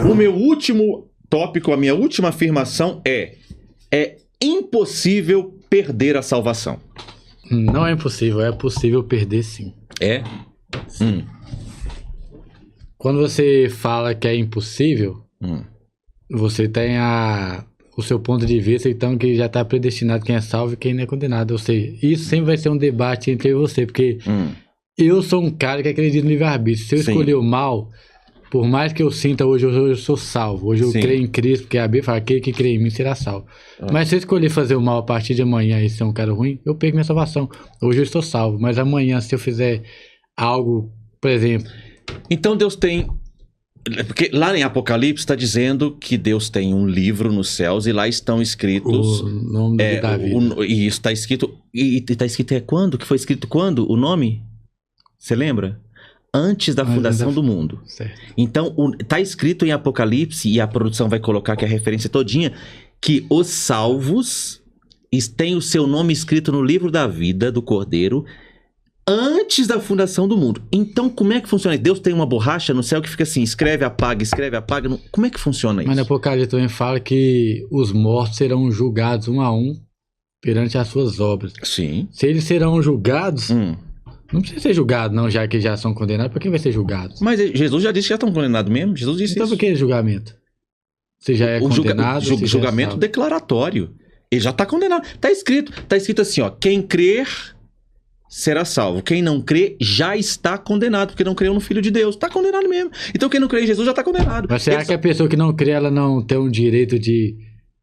O meu último tópico, a minha última afirmação é impossível perder a salvação. Não é impossível, é possível perder sim. É? Quando você fala que é impossível, você tem o seu ponto de vista, então, que já está predestinado quem é salvo e quem não é condenado. Ou seja, isso sempre vai ser um debate entre eu e você, porque eu sou um cara que acredita no livre-arbítrio. Se eu escolher o mal, por mais que eu sinta hoje eu sou salvo. Hoje eu creio em Cristo, porque a Bíblia fala que aquele que crê em mim será salvo. Mas se eu escolher fazer o mal a partir de amanhã e ser um cara ruim, eu perco minha salvação. Hoje eu estou salvo, mas amanhã, se eu fizer algo, por exemplo... Então Deus tem... Porque lá em Apocalipse está dizendo que Deus tem um livro nos céus e lá estão escritos... O nome de Davi. E isso está escrito... E está escrito quando? Que foi escrito quando? O nome? Você lembra? Antes da fundação do mundo. Certo. Então, está escrito em Apocalipse, e a produção vai colocar aqui a referência todinha, que os salvos têm o seu nome escrito no livro da vida do Cordeiro antes da fundação do mundo. Então, como é que funciona? Deus tem uma borracha no céu que fica assim, escreve, apaga. Como é que funciona isso? Mas no Apocalipse também fala que os mortos serão julgados um a um perante as suas obras. Sim. Se eles serão julgados, não precisa ser julgado não, já que já são condenados. Por que vai ser julgado? Mas Jesus já disse que já estão condenados mesmo. Jesus disse então isso. Por que julgamento? Se já é condenado... Julgamento declaratório. Ele já está condenado. Está escrito assim, ó, quem crer... será salvo. Quem não crê já está condenado, porque não creu no Filho de Deus. Está condenado mesmo. Então quem não crê em Jesus já está condenado. Mas será que a pessoa que não crê, ela não tem o direito de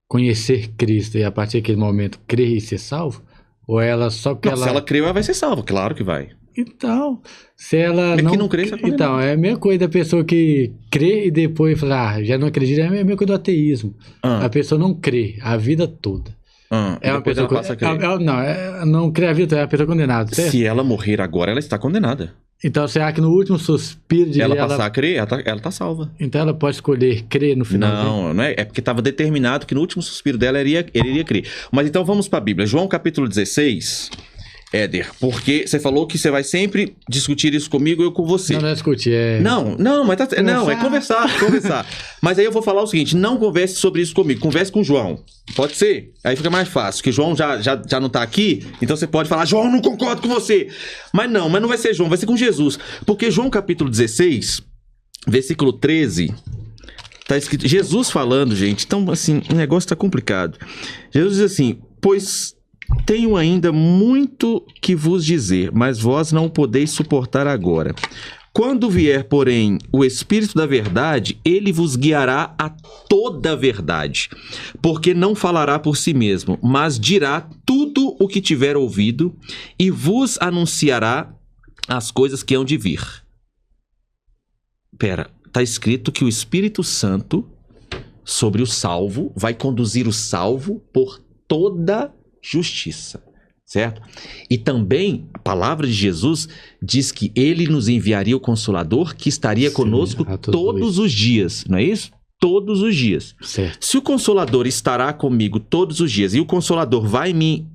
conhecer Cristo e a partir daquele momento crer e ser salvo? Ou ela só porque Se ela crê, ela vai ser salva. Claro que vai. Então, se ela não... que não crê, está condenado. Então, é a mesma coisa da pessoa que crê e depois fala, já não acredita. É a mesma coisa do ateísmo. A pessoa não crê a vida toda. É uma pessoa não crê a vida, é uma pessoa condenada, certo? Se ela morrer agora, ela está condenada. Então, será que no último suspiro de ela passar a crer, ela está salva. Então ela pode escolher crer no final? Não é. É porque estava determinado que no último suspiro dela ele iria crer. Mas então vamos para a Bíblia. João capítulo 16... Éder, porque você falou que você vai sempre discutir isso comigo e eu com você. Não é discutir, é... Não, mas é conversar. Mas aí eu vou falar o seguinte, não converse sobre isso comigo, converse com o João. Pode ser? Aí fica mais fácil, porque João já não tá aqui, então você pode falar, João, não concordo com você. Mas não vai ser João, vai ser com Jesus. Porque João capítulo 16, versículo 13... tá escrito, Jesus falando, gente, então assim, o negócio tá complicado. Jesus diz assim, pois... tenho ainda muito que vos dizer, mas vós não o podeis suportar agora. Quando vier, porém, o Espírito da verdade, ele vos guiará a toda a verdade, porque não falará por si mesmo, mas dirá tudo o que tiver ouvido e vos anunciará as coisas que hão de vir. Está escrito que o Espírito Santo, sobre o salvo, vai conduzir o salvo por toda justiça, certo? E também a palavra de Jesus diz que ele nos enviaria o Consolador que estaria conosco todos os dias, não é isso? Todos os dias. Certo. Se o Consolador estará comigo todos os dias e o Consolador vai me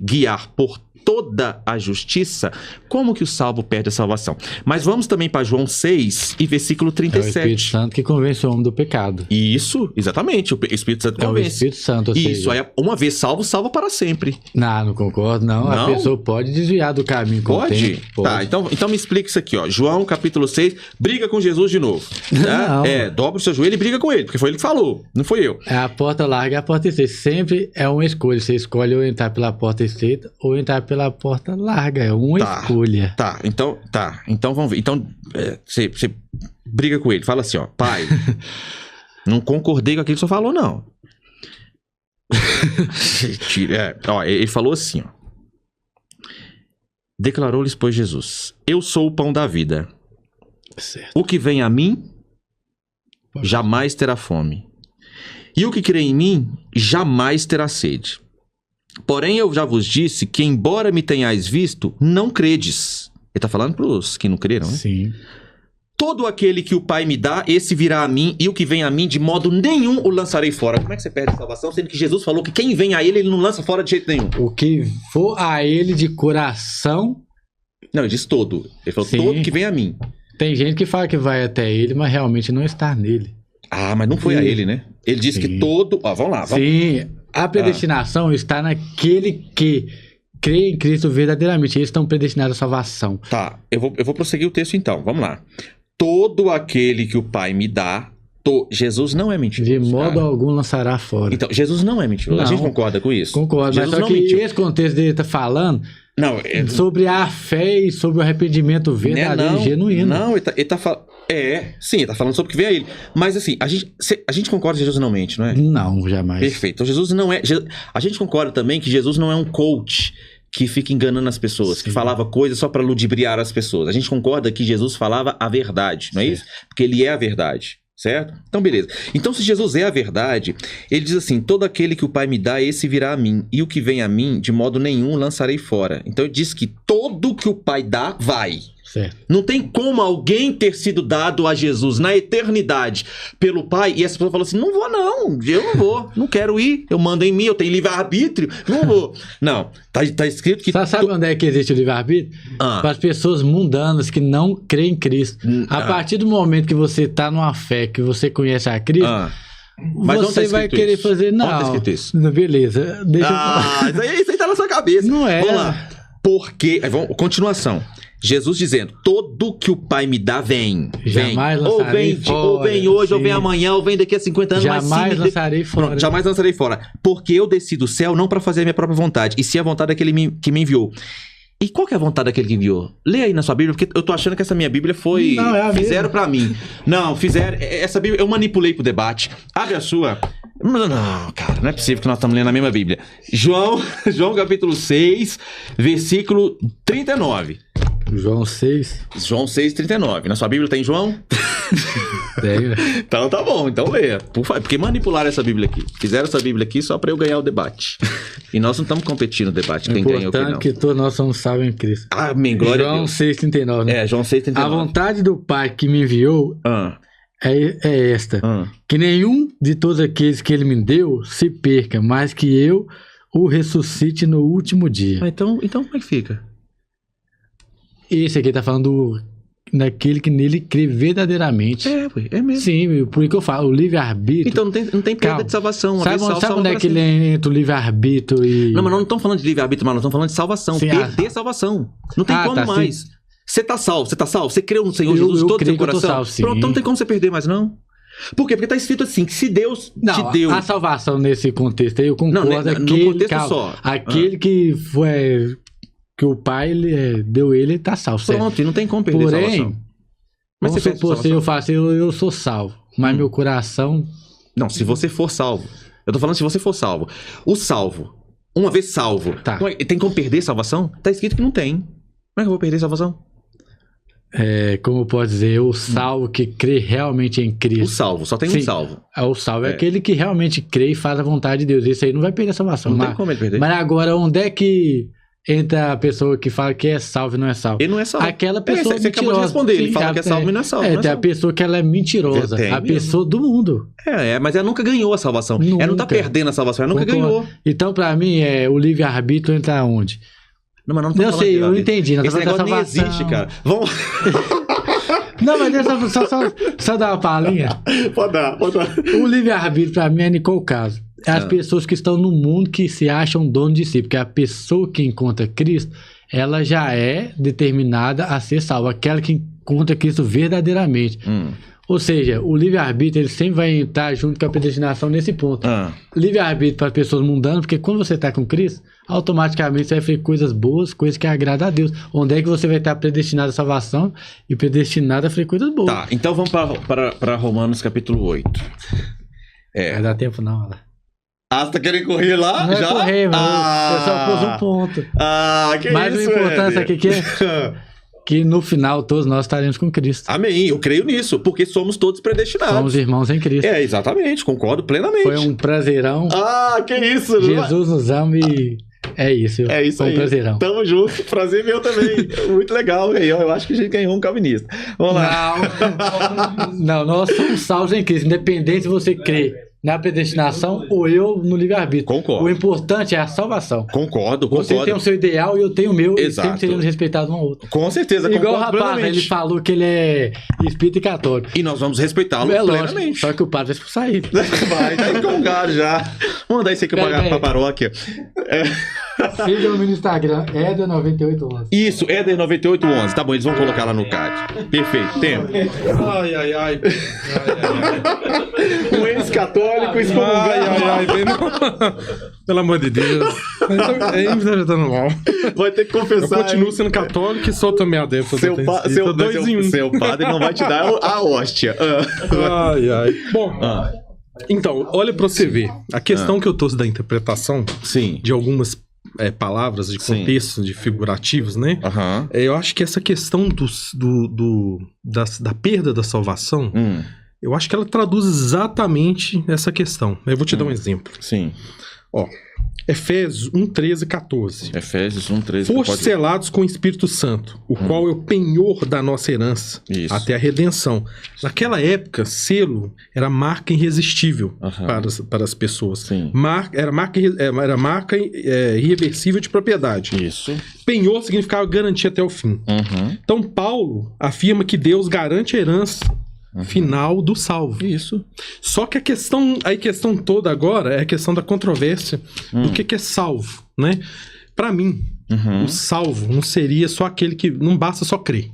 guiar por toda a justiça, como que o salvo perde a salvação? Mas vamos também para João 6 e versículo 37. É o Espírito Santo que convence o homem do pecado. Isso, exatamente. O Espírito Santo convence. É o Espírito Santo. Isso, aí uma vez salvo, salva para sempre. Não concordo, não. A pessoa pode desviar do caminho com o tempo. Pode? Tá, então me explica isso aqui, ó. João capítulo 6, briga com Jesus de novo. Tá? Não. Dobra o seu joelho e briga com ele, porque foi ele que falou, não foi eu. É a porta larga e a porta estreita. Sempre é uma escolha. Você escolhe ou entrar pela porta estreita ou entrar pela porta larga. É uma escolha. Então vamos ver. Então, você briga com ele, fala assim, ó, pai, não concordei com aquilo que você falou, não. Ele falou assim, ó. Declarou-lhes, pois, Jesus, eu sou o pão da vida. Certo. O que vem a mim jamais terá fome. E o que crê em mim jamais terá sede. Porém, eu já vos disse que, embora me tenhais visto, não credes. Ele está falando para os que não creram, né? Sim. Todo aquele que o Pai me dá, esse virá a mim, e o que vem a mim, de modo nenhum o lançarei fora. Como é que você perde a salvação, sendo que Jesus falou que quem vem a ele não lança fora de jeito nenhum? O que for a ele de coração... Não, ele diz todo. Ele falou, sim, todo que vem a mim. Tem gente que fala que vai até ele, mas realmente não está nele. Ah, mas não foi a ele, né? Ele disse que todo... Ó, vamos lá. Sim, a predestinação está naquele que crê em Cristo verdadeiramente. Eles estão predestinados à salvação. Tá, eu vou prosseguir o texto então. Vamos lá. Todo aquele que o Pai me dá... Jesus não é mentiroso. De modo algum lançará fora. Então, Jesus não é mentiroso. Não, a gente concorda com isso? Concordo, Jesus mas só não que mentiu. esse contexto dele está falando sobre a fé e sobre o arrependimento verdadeiro e genuíno. Não, ele tá falando... sim, ele tá falando sobre o que vem a ele. Mas assim, a gente concorda que Jesus não mente, não é? Não, jamais. Perfeito. Então Jesus não é... A gente concorda também que Jesus não é um coach que fica enganando as pessoas, que falava coisas só para ludibriar as pessoas. A gente concorda que Jesus falava a verdade, não é isso? Porque ele é a verdade. Certo? Então, beleza. Então, se Jesus é a verdade, ele diz assim, todo aquele que o Pai me dá, esse virá a mim. E o que vem a mim, de modo nenhum, lançarei fora. Então, ele diz que todo que o Pai dá, vai. Certo. Não tem como alguém ter sido dado a Jesus na eternidade pelo Pai e essa pessoa falou assim, não vou não, eu não vou, não quero ir, eu mando em mim, eu tenho livre-arbítrio, não vou. Não, tá escrito que... Sabe onde é que existe o livre-arbítrio? Para as pessoas mundanas que não creem em Cristo. A partir do momento que você está numa fé, que você conhece a Cristo... Mas você vai querer fazer... Não, tá escrito isso? Beleza, deixa eu falar. Isso aí tá na sua cabeça. Não é. Vamos lá. Porque... Continuação. Jesus dizendo, todo que o Pai me dá, vem. Jamais lançarei fora. Ou vem hoje, ou vem amanhã, ou vem daqui a 50 anos. Jamais lançarei fora. Pronto, jamais lançarei fora. Porque eu desci do céu não para fazer a minha própria vontade, e sim a vontade daquele que me enviou. E qual que é a vontade daquele que enviou? Lê aí na sua Bíblia, porque eu tô achando que essa minha Bíblia foi... Não, é a fizeram pra mim. Não, fizeram... Essa Bíblia eu manipulei pro debate. Abre a sua... Não, cara, não é possível que nós estamos lendo a mesma Bíblia. João capítulo 6, versículo 39. João 6. João 6, 39. Na sua Bíblia tem João? Tem. Então tá bom, então leia. Porque manipularam essa Bíblia aqui. Fizeram essa Bíblia aqui só pra eu ganhar o debate. E nós não estamos competindo no debate, quem ganha ou quem não. Importante que todos nós somos salvos em Cristo. Amém, glória a João Deus. 6, 39, né? João 6, 39. A vontade do Pai que me enviou é esta. Que nenhum de todos aqueles que ele me deu se perca, mas que eu o ressuscite no último dia. Então como é que fica? Esse aqui tá falando daquele que nele crê verdadeiramente. É mesmo. Sim, por isso que eu falo, o livre-arbítrio... Então não tem perda de salvação. Sabe onde é que ele entra o livre-arbítrio e... Não, mas nós não estamos falando de livre-arbítrio, mas nós estamos falando de salvação. Sim, perder salvação. Não tem como mais. Sim. Você tá salvo. Você creu no Senhor Jesus de todo o seu coração? Salvo, pronto, então não tem como você perder mais, não. Por quê? Porque tá escrito assim, que se Deus te deu... A salvação nesse contexto aí, eu concordo. No contexto só. Aquele que foi... que o Pai deu ele tá salvo, certo? Pronto, e não tem como perder a salvação. Mas vamos supor, se eu faço, eu sou salvo, mas meu coração... Não, se você for salvo. Eu tô falando se você for salvo. O salvo, uma vez salvo, tem como perder salvação? Tá escrito que não tem. Como é que eu vou perder salvação? Como eu posso dizer, o salvo que crê realmente em Cristo. O salvo, só tem um salvo. O salvo é aquele que realmente crê e faz a vontade de Deus. Esse aí não vai perder a salvação. Não tem como ele perder. Mas agora, onde é que... entra a pessoa que fala que é salvo e não é salvo. Ele não é salvo. Aquela pessoa você acabou de responder. Ele fala que é salvo e não é salvo. Tem a pessoa que ela é mentirosa. A pessoa do mundo. Mas ela nunca ganhou a salvação. Ela não tá perdendo a salvação. Ela nunca ganhou. Então, pra mim, o livre-arbítrio entra onde? Não, mas não eu sei, eu entendi. Esse negócio nem existe, cara. Vamos... Não, mas deixa só dar uma palhinha. Pode dar. O livre-arbítrio, pra mim, é em qual caso? É as pessoas que estão no mundo que se acham dono de si. Porque a pessoa que encontra Cristo, ela já é determinada a ser salva. Aquela que encontra Cristo verdadeiramente. Ou seja, o livre-arbítrio ele sempre vai estar junto com a predestinação nesse ponto. Livre-arbítrio para as pessoas mundanas, porque quando você está com Cristo, automaticamente você vai fazer coisas boas, coisas que agradam a Deus. Onde é que você vai estar predestinado à salvação e predestinado a fazer coisas boas. Tá, então vamos para Romanos capítulo 8. Vai dar tempo não, olha. Você tá querendo correr lá? Não já? É correr, mano. Eu só pus um ponto. Que mas isso, a importância aqui que é que no final todos nós estaremos com Cristo. Amém, eu creio nisso, porque somos todos predestinados. Somos irmãos em Cristo. Exatamente, concordo plenamente. Foi um prazerão. Que isso. Jesus nos ama e é isso. É isso aí. Foi um prazerão. Tamo junto, prazer meu também. Muito legal, eu acho que a gente ganhou um calvinista. Vamos lá. Não, nós somos salvos em Cristo, independente se você crê na predestinação ou eu no livre-arbítrio. Concordo. O importante é a salvação. Concordo. Você tem o seu ideal e eu tenho o meu. Exato. E sempre seremos respeitados um ao outro. Com certeza, Igual o concordo rapaz, plenamente. ele falou que ele é espírita e católico. E nós vamos respeitá-lo É lógico, plenamente. só que o padre vai expulsar ele. Vai, tá empolgado já. Vamos mandar isso aqui pra paróquia. Siga-me no Instagram, Éder9811. Isso, Éder9811. Tá bom, eles vão colocar lá no card. Perfeito, tempo. Ai. Um ex-católico excomungado. Pelo amor de Deus. Aí me tá tratando mal. Vai ter que Eu confessar. continuo sendo católico e sou também adepto. Seu padre não vai te dar a hóstia. Ai. Bom, então, olha pra você ver. A questão que eu trouxe da interpretação Sim. de algumas palavras, de Sim. contextos, de figurativos, né? Aham. Eu acho que essa questão da perda da salvação, eu acho que ela traduz exatamente essa questão. Eu vou te dar um exemplo. Sim. Ó, Efésios 1, 13 e 14. Efésios 1, 13. Foste selados com o Espírito Santo, o qual é o penhor da nossa herança, Isso. até a redenção. Naquela época, selo era marca irresistível para as pessoas. Sim. Era marca irreversível de propriedade. Isso. Penhor significava garantir até o fim. Então, Paulo afirma que Deus garante a herança final do salvo. Isso. Só que a questão toda agora é a questão da controvérsia do que é salvo, né? Pra mim, o salvo não seria só aquele que não basta só crer.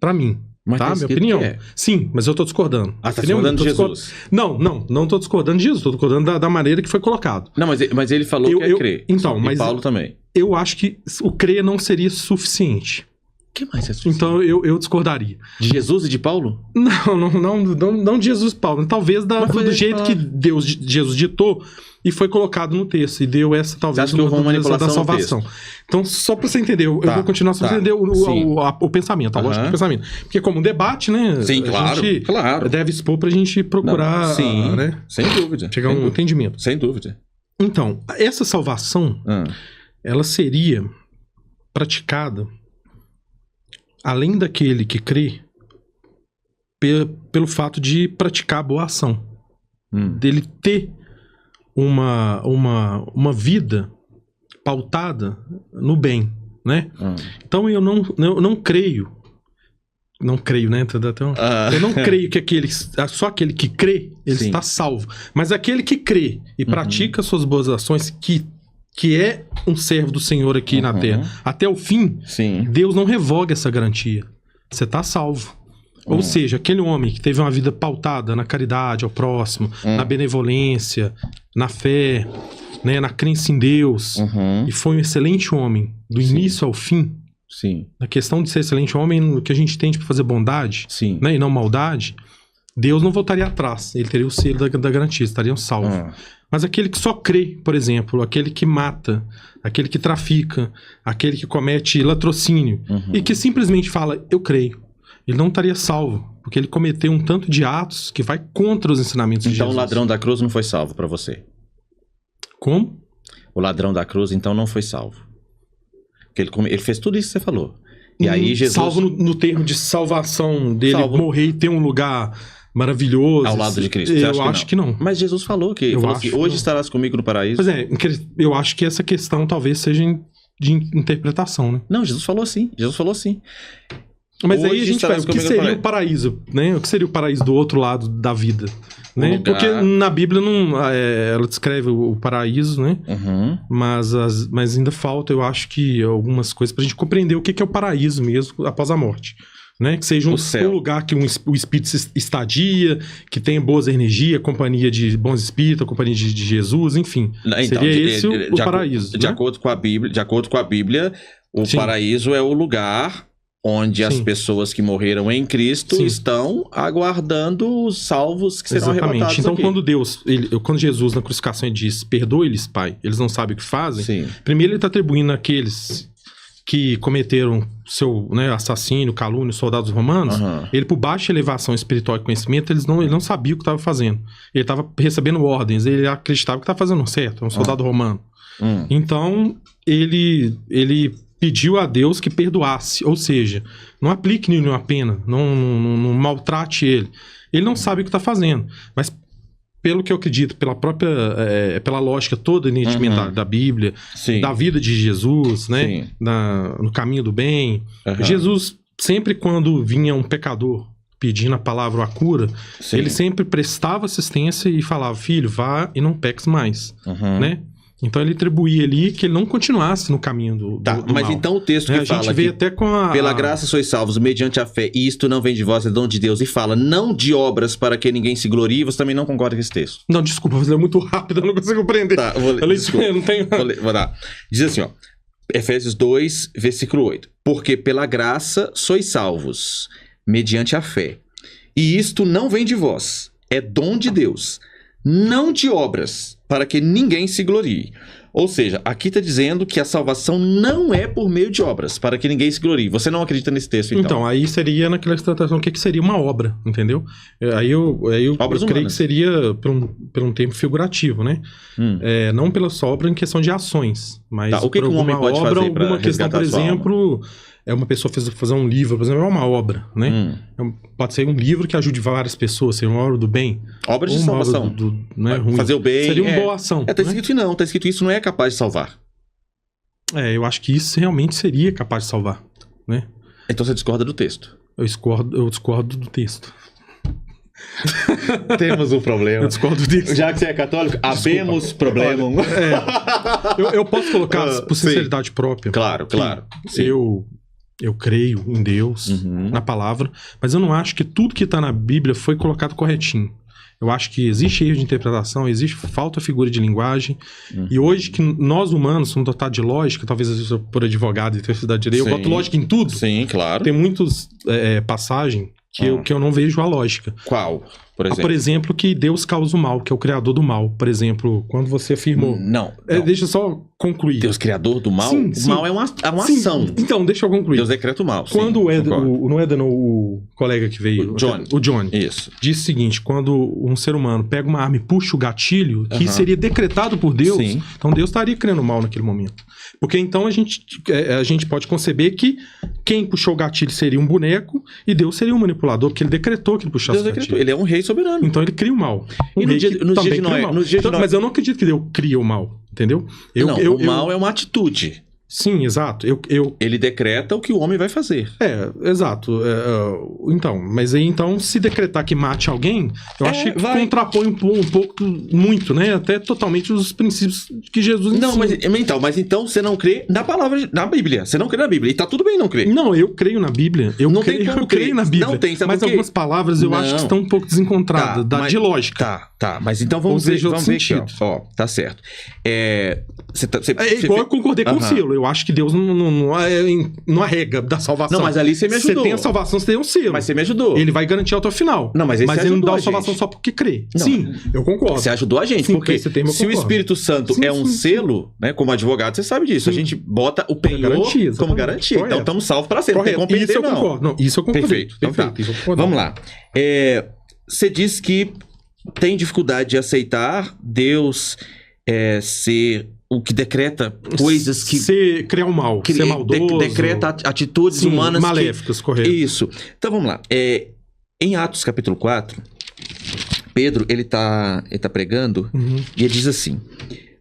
Pra mim, Mas tá? tá Minha escrito opinião. que é. Sim, mas eu tô discordando. Ah, tá Entendeu? discordando de Eu tô Jesus. Não tô discordando de Jesus, tô discordando da maneira que foi colocado. Não, mas ele falou que é crer. Então, E mas Paulo também. eu acho que o crer não seria suficiente. O que mais é suficiente? Então eu discordaria. De Jesus e de Paulo? Não de Jesus Paulo. Talvez foi do ele jeito que Jesus ditou e foi colocado no texto. E deu essa, Você talvez, acha que houve uma manipulação da no salvação. Então, só pra você entender, eu Tá, vou continuar só pra tá. você entender Sim. o pensamento, a lógica do pensamento. Porque como um debate, né? Sim, a gente claro. deve expor pra gente procurar, Não, sim, né? sem dúvida. Chegar a sem um dúvida. entendimento. Sem dúvida. Então, essa salvação, ela seria praticada além daquele que crê pelo fato de praticar a boa ação. Dele ter uma vida pautada no bem, né? Então eu não creio, né? Eu não creio que só aquele que crê, ele Sim. está salvo. Mas aquele que crê e pratica suas boas ações, que é um servo do Senhor aqui na terra, até o fim, Sim. Deus não revoga essa garantia. Você está salvo. Ou seja, aquele homem que teve uma vida pautada na caridade ao próximo, na benevolência, na fé, né, na crença em Deus, e foi um excelente homem, do início ao fim. Sim. Na questão de ser excelente homem, no que a gente tem para fazer bondade, Sim. né, e não maldade, Deus não voltaria atrás. Ele teria o selo da garantia, estaria salvo. Mas aquele que só crê, por exemplo, aquele que mata, aquele que trafica, aquele que comete latrocínio, e que simplesmente fala, eu creio, ele não estaria salvo, porque ele cometeu um tanto de atos que vai contra os ensinamentos de Então Jesus. o ladrão da cruz não foi salvo pra você. Como? O ladrão da cruz, então, não foi salvo. Porque ele fez tudo isso que você falou. E aí Jesus... Salvo no termo de salvação dele, Salvo. morrer e ter um lugar maravilhoso. Ao lado de Cristo. Você Eu acha acho que não. Mas Jesus falou que Eu falou acho assim, que hoje não. estarás comigo no paraíso. Pois é, eu acho que essa questão talvez seja de interpretação, né? Não, Jesus falou assim. Jesus falou assim. Mas aí Hoje a gente vai, estarás o que comigo no seria o paraíso, né? O que seria o paraíso do outro lado da vida, né? lugar. Porque na Bíblia ela descreve o paraíso, né? Mas ainda falta, eu acho que algumas coisas pra gente compreender o que é o paraíso mesmo após a morte, né? Que seja um lugar que o espírito estadia, que tenha boas energias, companhia de bons espíritos, companhia de Jesus, enfim. Então, seria esse o paraíso, De né? acordo com a Bíblia, o Sim. paraíso é o lugar onde as Sim. pessoas que morreram em Cristo Sim. estão aguardando os salvos que serão arrebatados. Exatamente. Então, aqui. quando Jesus na crucificação ele diz, perdoe-lhes, Pai, eles não sabem o que fazem, Sim. primeiro ele está atribuindo àqueles que cometeram seu assassínio, calúnio, soldados romanos, ele, por baixa elevação espiritual e conhecimento, ele não sabia o que estava fazendo. Ele estava recebendo ordens, ele acreditava que estava fazendo certo, é um soldado romano. Então, ele pediu a Deus que perdoasse, ou seja, não aplique nenhuma pena, não maltrate ele. Ele não sabe o que está fazendo, mas pelo que eu acredito, pela própria, pela lógica toda inerente da Bíblia, Sim. da vida de Jesus, né? Sim. No caminho do bem. Jesus, sempre quando vinha um pecador pedindo a palavra ou a cura, Sim. ele sempre prestava assistência e falava, filho, vá e não peques mais, né? Então ele atribuía ali que ele não continuasse no caminho do mas mal. Então o texto que a fala gente vê até com pela graça sois salvos mediante a fé, e isto não vem de vós, é dom de Deus, e fala, não de obras para que ninguém se glorie, você também não concorda com esse texto? Não, desculpa, mas é muito rápido, eu não consigo prender. Tá, eu vou ler. Eu não tenho... Vou dar. Diz assim, ó, Efésios 2, versículo 8. Porque pela graça sois salvos, mediante a fé. E isto não vem de vós, é dom de Deus, não de obras, para que ninguém se glorie. Ou seja, aqui está dizendo que a salvação não é por meio de obras, para que ninguém se glorie. Você não acredita nesse texto, então? Então, aí seria naquela tratação, o que seria uma obra, entendeu? Aí eu creio que seria por um tempo figurativo, né? Não pela só obra em questão de ações, mas o que por um homem pode obra, fazer para alguma questão, por exemplo... uma pessoa fazer um livro, por exemplo, é uma obra, né? Pode ser um livro que ajude várias pessoas, seria uma obra do bem. Obra de salvação. Não é ruim. Fazer o bem. Seria uma boa ação. Tá escrito que não, tá escrito isso não é capaz de salvar. Eu acho que isso realmente seria capaz de salvar, né? Então você discorda do texto. Eu discordo do texto. Temos um problema. Eu discordo disso. Já que você é católico, habemos problema. Eu posso colocar por sinceridade própria. Claro. Sim. Eu creio em Deus, na palavra, mas eu não acho que tudo que está na Bíblia foi colocado corretinho. Eu acho que existe erro de interpretação, existe falta de figura de linguagem. E hoje que nós humanos somos dotados de lógica, talvez às vezes por advogado e ter estudado direito, eu boto lógica em tudo. Sim, claro. Tem muitas passagens que eu não vejo a lógica. Qual, por exemplo? Por exemplo, que Deus causa o mal, que é o criador do mal. Por exemplo, quando você afirmou... Não. Deixa eu só concluir. Deus criador do mal? Sim. O mal é uma ação. Então, deixa eu concluir. Deus decreta o mal. Quando o Éden, o colega que veio... O Johnny. Isso. Disse o seguinte, quando um ser humano pega uma arma e puxa o gatilho, que seria decretado por Deus, então Deus estaria criando mal naquele momento. Porque então a gente pode conceber que quem puxou o gatilho seria um boneco e Deus seria um manipulador, porque ele decretou que ele puxasse o gatilho. Ele é um rei soberano. Então ele cria o mal. E no dia de Noé? Mas eu não acredito que Deus cria o mal, entendeu? O mal é uma atitude. Sim, exato. Ele decreta o que o homem vai fazer. Exato. Então, se decretar que mate alguém, eu acho que contrapõe um pouco, muito, né? Até totalmente os princípios que Jesus ensina. Mas então você não crê na palavra, na Bíblia. Você não crê na Bíblia. E tá tudo bem não crer. Não, eu creio na Bíblia. Eu creio na Bíblia. Não tem, sabe mas algumas palavras eu acho que estão um pouco desencontradas de lógica. Tá. Mas então vamos ver aqui, ó. Tá certo. Igual eu concordei com o Silo. Eu acho que Deus não arrega da salvação. Não, mas ali você me ajudou. Você tem a salvação, você tem um selo. Mas você me ajudou. Ele vai garantir até o final. Não, mas ele não dá a salvação só porque crê. Não. Sim, eu concordo. Você ajudou a gente, porque se o Espírito Santo é um selo, né, como advogado, você sabe disso. A gente bota o penhor como garantia. Então estamos salvos para sempre. Correto. Não tem como perder, não. Concordo. Isso eu concordo. Perfeito. Então tá. Vamos lá. Você diz que tem dificuldade de aceitar Deus ser o que decreta coisas que... criar o mal, ser maldoso. Decreta atitudes humanas maléficas, correto. Isso. Então vamos lá. Em Atos capítulo 4, Pedro, ele tá pregando e ele diz assim: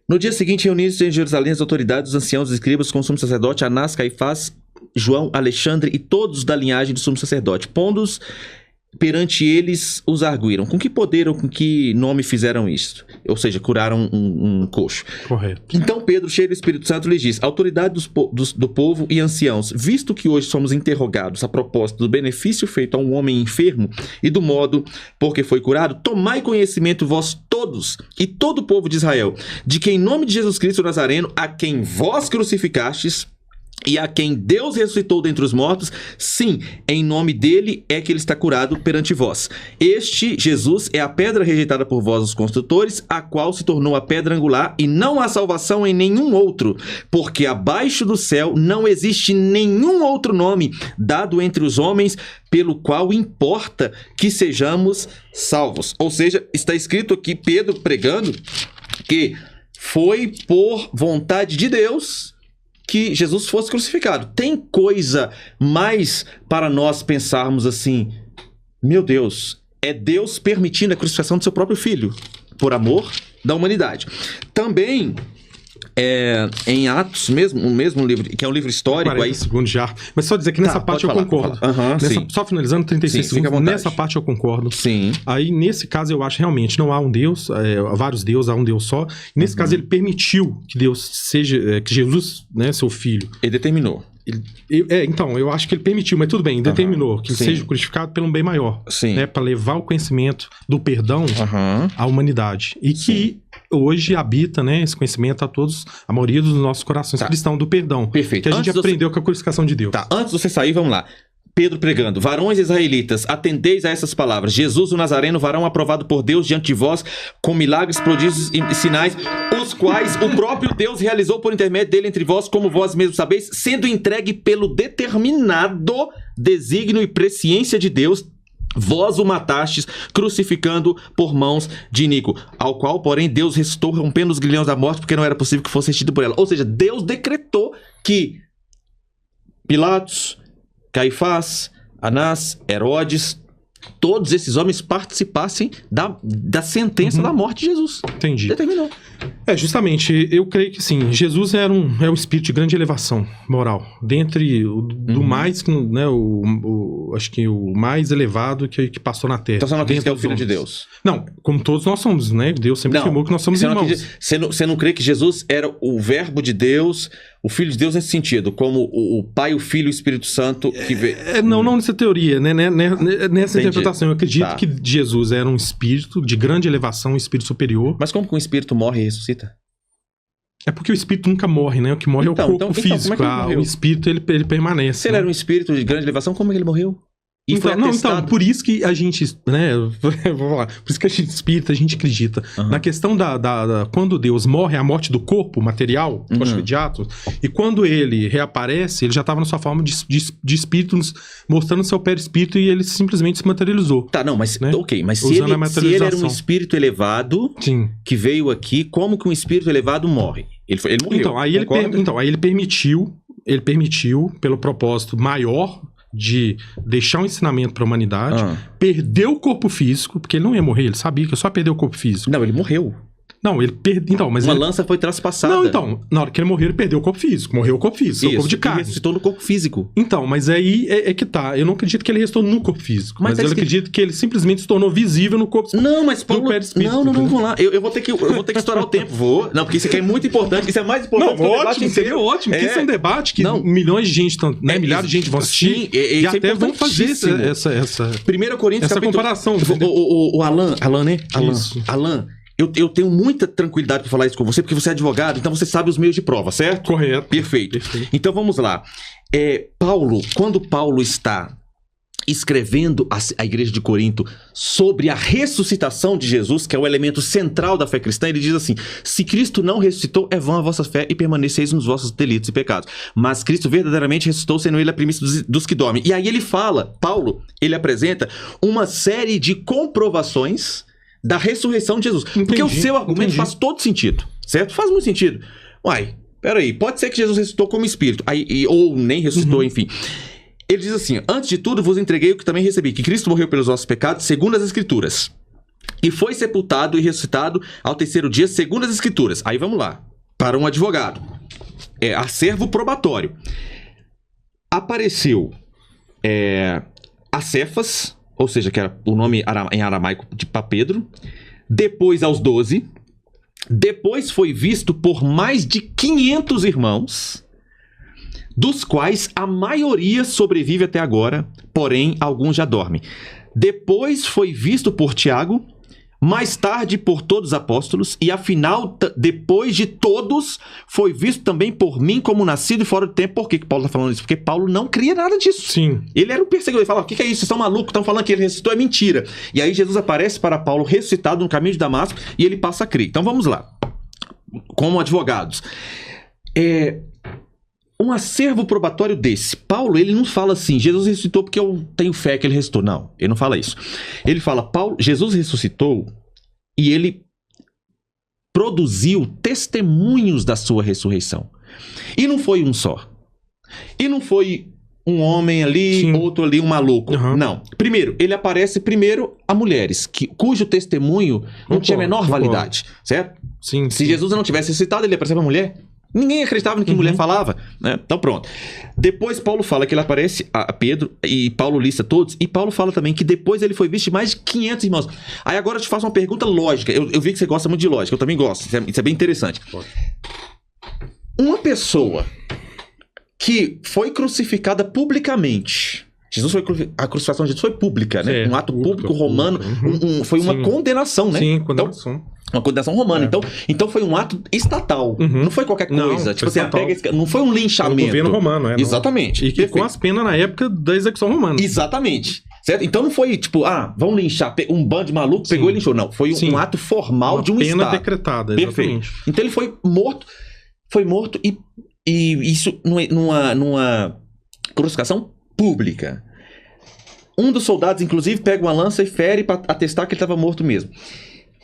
no dia seguinte reuniram-se em Jerusalém as autoridades, os anciãos, os escribas, com o sumo sacerdote, Anás, Caifás, João, Alexandre e todos da linhagem do sumo sacerdote. Pondo-os perante eles, os arguíram. Com que poder ou com que nome fizeram isto? Ou seja, curaram um coxo. Correto. Então Pedro, cheio do Espírito Santo, lhes diz: autoridade do povo e anciãos, visto que hoje somos interrogados a propósito do benefício feito a um homem enfermo e do modo por que foi curado, tomai conhecimento vós todos e todo o povo de Israel, de que em nome de Jesus Cristo Nazareno, a quem vós crucificastes, e a quem Deus ressuscitou dentre os mortos, sim, em nome dele é que ele está curado perante vós. Este Jesus é a pedra rejeitada por vós, os construtores, a qual se tornou a pedra angular, e não há salvação em nenhum outro, porque abaixo do céu não existe nenhum outro nome dado entre os homens pelo qual importa que sejamos salvos. Ou seja, está escrito aqui, Pedro pregando, que foi por vontade de Deus que Jesus fosse crucificado. Tem coisa mais para nós pensarmos assim: meu Deus, é Deus permitindo a crucificação do seu próprio filho. por amor da humanidade. Também, em Atos mesmo, o mesmo livro, que é um livro histórico... 40 aí... segundos já. Mas só dizer que nessa parte eu concordo. Só finalizando, 36 segundos, nessa parte eu concordo. Sim. Aí, nesse caso, eu acho realmente, não há um Deus, há vários deuses, há um Deus só. E nesse caso, ele permitiu que Deus seja, que Jesus, né, seu filho... Ele determinou. Então, eu acho que ele permitiu, mas tudo bem, determinou que ele seja crucificado pelo um bem maior. Sim. Né, para levar o conhecimento do perdão à humanidade. E que hoje habita, né, esse conhecimento a maioria dos nossos corações cristãos do perdão. Perfeito. Que a gente aprendeu com a crucificação de Deus. Tá, antes de você sair, vamos lá. Pedro pregando: varões israelitas, atendeis a essas palavras. Jesus o Nazareno, varão aprovado por Deus diante de vós, com milagres, prodígios e sinais, os quais o próprio Deus realizou por intermédio dele entre vós, como vós mesmos sabeis, sendo entregue pelo determinado desígnio e presciência de Deus, vós o matastes, crucificando por mãos de Inico, ao qual, porém, Deus ressuscitou, rompendo os grilhões da morte, porque não era possível que fosse retido por ela. Ou seja, Deus decretou que Pilatos, Caifás, Anás, Herodes, todos esses homens participassem da sentença da morte de Jesus. Entendi. Determinou. Justamente, eu creio que sim, Jesus é um espírito de grande elevação moral. Dentre do mais, né, acho que o mais elevado que passou na Terra. Então você não acredita que é o Filho de Deus? Não, como todos nós somos, né? Deus sempre afirmou que nós somos irmãos. Você não crê que Jesus era o verbo de Deus, o Filho de Deus nesse sentido, como o Pai, o Filho e o Espírito Santo que vê... Não nessa teoria, né? Nessa interpretação. Eu acredito que Jesus era um espírito de grande elevação, um espírito superior. Mas como que um espírito morre e ressuscita? É porque o espírito nunca morre, né? O que morre é o corpo físico. Como é que ele o espírito, ele permanece. Se ele era um espírito de grande elevação, como é que ele morreu? Então, por isso que a gente, né, vou falar, por isso que a gente espírita, a gente acredita. Na questão quando Deus morre, a morte do corpo material, de Atos, e quando ele reaparece, ele já estava na sua forma de espírito, mostrando seu perispírito, e ele simplesmente se materializou. Tá, não, mas né? ok, mas se ele era um espírito elevado, que veio aqui, como que um espírito elevado morre? Ele morreu. Então, aí ele permitiu, pelo propósito maior de deixar um ensinamento para a humanidade, perdeu o corpo físico, porque ele não ia morrer, ele sabia que só perdeu o corpo físico. Não, ele morreu. Não, ele perdeu. Então, mas uma lança foi traspassada. Não, então, na hora que ele morreu, ele perdeu o corpo físico. Morreu o corpo físico, o corpo de carne. Ele ressuscitou no corpo físico. Então, mas aí é que tá. Eu não acredito que ele ressuscitou no corpo físico. Mas eu acredito que ele simplesmente se tornou visível no corpo físico. Não, mas Paulo... Não, vamos lá. Eu vou ter que estourar o tempo. Não, porque isso aqui é muito importante. Isso é mais importante que o debate inteiro. Seria ótimo. Porque isso é um debate que milhões de gente, milhares de gente vão assistir. E até vão fazer essa 1 Coríntios, essa comparação. O Alan, né? Alan... Eu tenho muita tranquilidade para falar isso com você, porque você é advogado, então você sabe os meios de prova, certo? Correto. Perfeito. Então vamos lá. Quando Paulo está escrevendo a igreja de Corinto sobre a ressuscitação de Jesus, que é o elemento central da fé cristã, ele diz assim: se Cristo não ressuscitou, é vã a vossa fé e permaneceis nos vossos delitos e pecados. Mas Cristo verdadeiramente ressuscitou, sendo ele a primícia dos que dormem. E aí ele fala, Paulo, ele apresenta uma série de comprovações da ressurreição de Jesus. Porque o seu argumento faz todo sentido, certo? Faz muito sentido. Uai, peraí, pode ser que Jesus ressuscitou como espírito, ou nem ressuscitou, enfim. Ele diz assim: antes de tudo vos entreguei o que também recebi, que Cristo morreu pelos vossos pecados, segundo as Escrituras, e foi sepultado e ressuscitado ao terceiro dia, segundo as Escrituras. Aí vamos lá, para um advogado. Acervo probatório. Apareceu a Cefas, ou seja, que era o nome em aramaico para Pedro, depois aos 12, depois foi visto por mais de 500 irmãos, dos quais a maioria sobrevive até agora, porém alguns já dormem. Depois foi visto por Tiago, mais tarde por todos os apóstolos, e afinal, depois de todos, foi visto também por mim como nascido e fora do tempo. Por que Paulo está falando isso? Porque Paulo não cria nada disso. Sim. Ele era um perseguidor. Ele fala: o que é isso? Vocês estão malucos? Estão falando que ele ressuscitou? É mentira. E aí Jesus aparece para Paulo ressuscitado no caminho de Damasco e ele passa a crer. Então vamos lá. Como advogados. Um acervo probatório desse. Paulo, ele não fala assim: Jesus ressuscitou porque eu tenho fé que ele ressuscitou. Não, ele não fala isso. Ele fala: Jesus ressuscitou e ele produziu testemunhos da sua ressurreição. E não foi um só. E não foi um homem ali, Sim. outro ali, um maluco. Uhum. Não. Primeiro, ele aparece primeiro a mulheres, cujo testemunho não tinha a menor validade, certo? Sim, Se Jesus não tivesse citado, ele ia aparecer pra mulher. Ninguém acreditava no que mulher falava, né? Então pronto. Depois Paulo fala que ele aparece a Pedro, e Paulo lista todos, e Paulo fala também que depois ele foi visto de mais de 500 irmãos. Aí agora eu te faço uma pergunta lógica. Eu vi que você gosta muito de lógica, eu também gosto. Isso é bem interessante. Uma pessoa que foi crucificada publicamente. A crucificação de Jesus foi pública, né? Um ato público romano. Foi uma condenação, né? Sim, condenação. Então, uma condenação romana. Então foi um ato estatal. Não foi qualquer coisa. Não, tipo assim, não foi um linchamento. O governo romano, né? Exatamente. E que com as penas na época da execução romana. Exatamente. Certo? Então não foi tipo, vamos linchar. Um bando de maluco pegou e linchou. Não. Foi um ato formal uma de um pena Estado. Decretada, exatamente. Perfeito. Então ele foi morto. Foi morto e isso numa crucificação pública. Um dos soldados, inclusive, pega uma lança e fere para atestar que ele estava morto mesmo.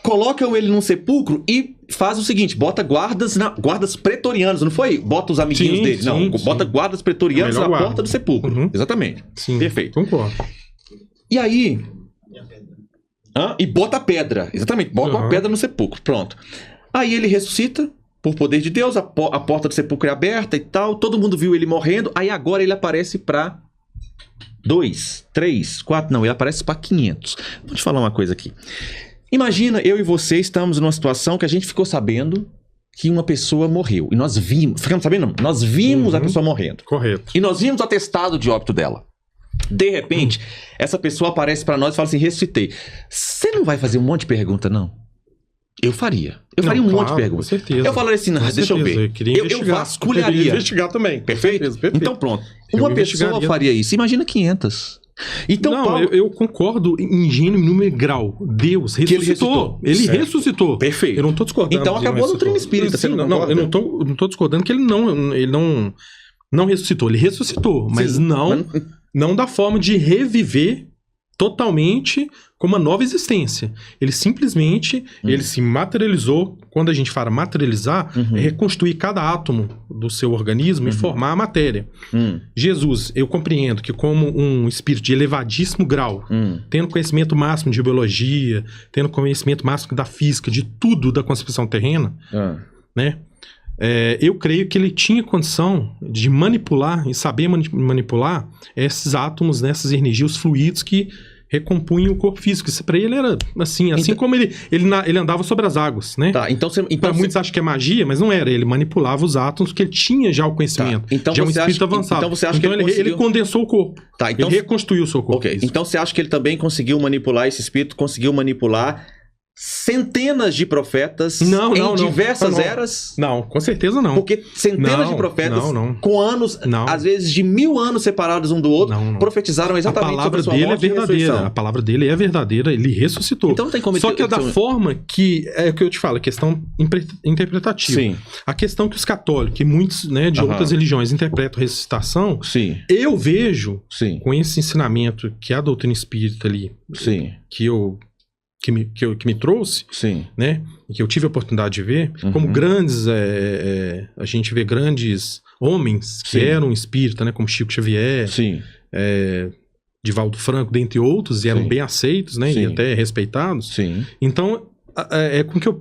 Colocam ele num sepulcro e faz o seguinte, bota guardas pretorianos, não foi? Bota os amiguinhos dele, não. Bota guardas pretorianos na porta do sepulcro. Exatamente. Sim, perfeito. Concordo. E aí... E bota a pedra. Exatamente, bota uma pedra no sepulcro. Pronto. Aí ele ressuscita, por poder de Deus, a porta do sepulcro é aberta e tal, todo mundo viu ele morrendo, aí agora ele aparece para 2, 3, 4, não, ele aparece para 500. Vou te falar uma coisa aqui. Imagina, eu e você estamos numa situação que a gente ficou sabendo que uma pessoa morreu. E nós vimos, ficamos sabendo? Não, nós vimos a pessoa morrendo. Correto. E nós vimos o atestado de óbito dela. De repente, essa pessoa aparece para nós e fala assim, ressuscitei. Você não vai fazer um monte de pergunta, não? Eu faria. Eu faria um monte de perguntas. Com certeza. Eu falaria assim, deixa eu ver. Eu vasculharia. Eu queria investigar também. Perfeito? Então pronto. Uma pessoa faria isso. Imagina 500. Então, não, Paulo... eu concordo em gênero e número e grau. Deus ressuscitou. Ele ressuscitou. Perfeito. Eu não estou discordando. Então acabou no treino espírita. Sim, eu não estou discordando que ele não ressuscitou. Ele ressuscitou, mas não da forma de reviver totalmente com uma nova existência. Ele simplesmente ele se materializou. Quando a gente fala materializar, é reconstruir cada átomo do seu organismo e formar a matéria. Jesus, eu compreendo que como um espírito de elevadíssimo grau, tendo conhecimento máximo de biologia, tendo conhecimento máximo da física, de tudo da concepção terrena, né? Eu creio que ele tinha condição de manipular e saber manipular esses átomos, né, essas energias, os fluidos que recompunham o corpo físico. Isso pra ele era assim então, como ele andava sobre as águas, né? Tá, então muitos acham que é magia, mas não era. Ele manipulava os átomos porque ele tinha já o conhecimento. Tá, então já um espírito avançado. Então você acha que ele condensou o corpo. Tá, então, ele reconstruiu o seu corpo. Ok, então você acha que ele também conseguiu manipular esse espírito, conseguiu manipular centenas de profetas em diversas eras? Não, com certeza não. Porque centenas de profetas com anos, às vezes de 1000 anos separados um do outro, profetizaram exatamente sobre a sua morte e ressurreição. A palavra dele é verdadeira, ele ressuscitou. Então não tem como... Só que é da forma que, é o que eu te falo, a questão interpretativa. Sim. A questão que os católicos e muitos, né, de outras religiões interpretam ressuscitação, eu vejo com esse ensinamento que a doutrina espírita ali, que me trouxe, né? Que eu tive a oportunidade de ver, como grandes, a gente vê grandes homens que eram espírita, né? Como Chico Xavier, Divaldo Franco, dentre outros, e eram bem aceitos, né? E até respeitados. Então,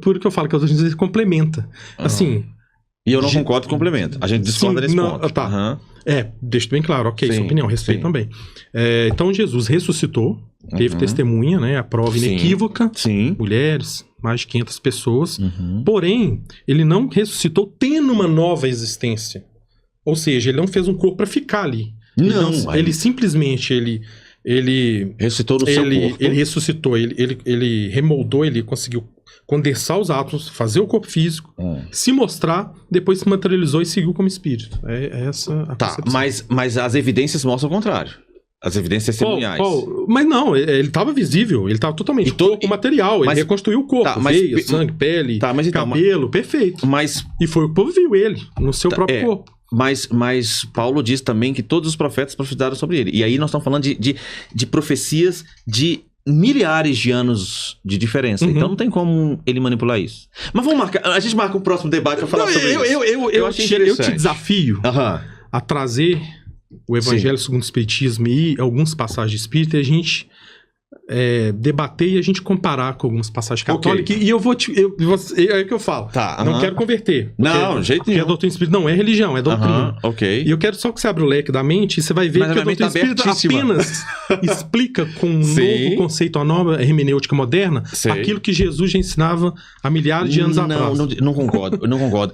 por que eu falo que a doutrina se complementa. Assim... E eu não concordo com complemento. A gente discorda nesse ponto. Tá. Deixa bem claro, ok, sua opinião, respeito também. Então, Jesus ressuscitou, teve testemunha, né? A prova inequívoca. Mulheres, mais de 500 pessoas. Porém, ele não ressuscitou tendo uma nova existência. Ou seja, ele não fez um corpo para ficar ali. Ele simplesmente, ele ressuscitou no seu corpo. Ele ressuscitou, ele remoldou, ele conseguiu condensar os átomos, fazer o corpo físico, se mostrar, depois se materializou e seguiu como espírito. É essa a concepção. Mas as evidências mostram o contrário. As evidências testemunhais. Mas não, ele estava visível, ele estava totalmente corpo material, ele reconstruiu o corpo, veia, sangue, pele, cabelo, perfeito. E foi o povo viu ele, no seu próprio corpo. Mas Paulo diz também que todos os profetas profetizaram sobre ele. E aí nós estamos falando de profecias de milhares de anos de diferença. Então não tem como ele manipular isso. Mas vamos marcar. A gente marca um próximo debate para falar sobre isso. Eu te desafio a trazer o Evangelho segundo o Espiritismo e algumas passagens espíritas, a gente debater e a gente comparar com algumas passagens católicas. E eu vou é o que eu falo. Tá, não quero converter. Não, jeito nenhum. Porque a doutrina espírita não é religião, é doutrina. Ok. E eu quero só que você abra o leque da mente e você vai ver que a doutrina espírita apenas explica com um novo conceito, uma nova hermenêutica moderna, aquilo que Jesus já ensinava há milhares de anos atrás. Não concordo.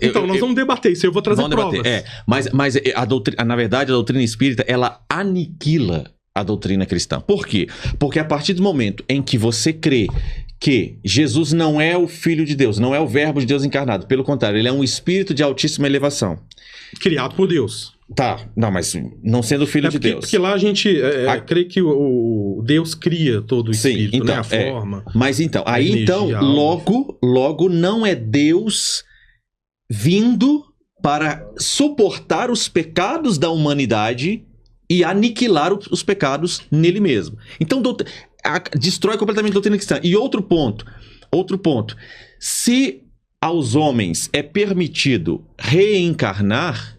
Então, nós vamos debater isso, eu vou trazer provas. Mas a doutrina, na verdade, a doutrina espírita, ela aniquila a doutrina cristã. Por quê? Porque a partir do momento em que você crê que Jesus não é o Filho de Deus, não é o Verbo de Deus encarnado, pelo contrário, ele é um espírito de altíssima elevação. Criado por Deus. Tá, não, mas não sendo Filho de Deus. Porque lá a gente crê que o Deus cria todo o espírito, então, né? A forma. Mas então, aí logo não é Deus vindo para suportar os pecados da humanidade e aniquilar os pecados nele mesmo. Então, destrói completamente a doutrina cristã. E outro ponto. Se aos homens é permitido reencarnar,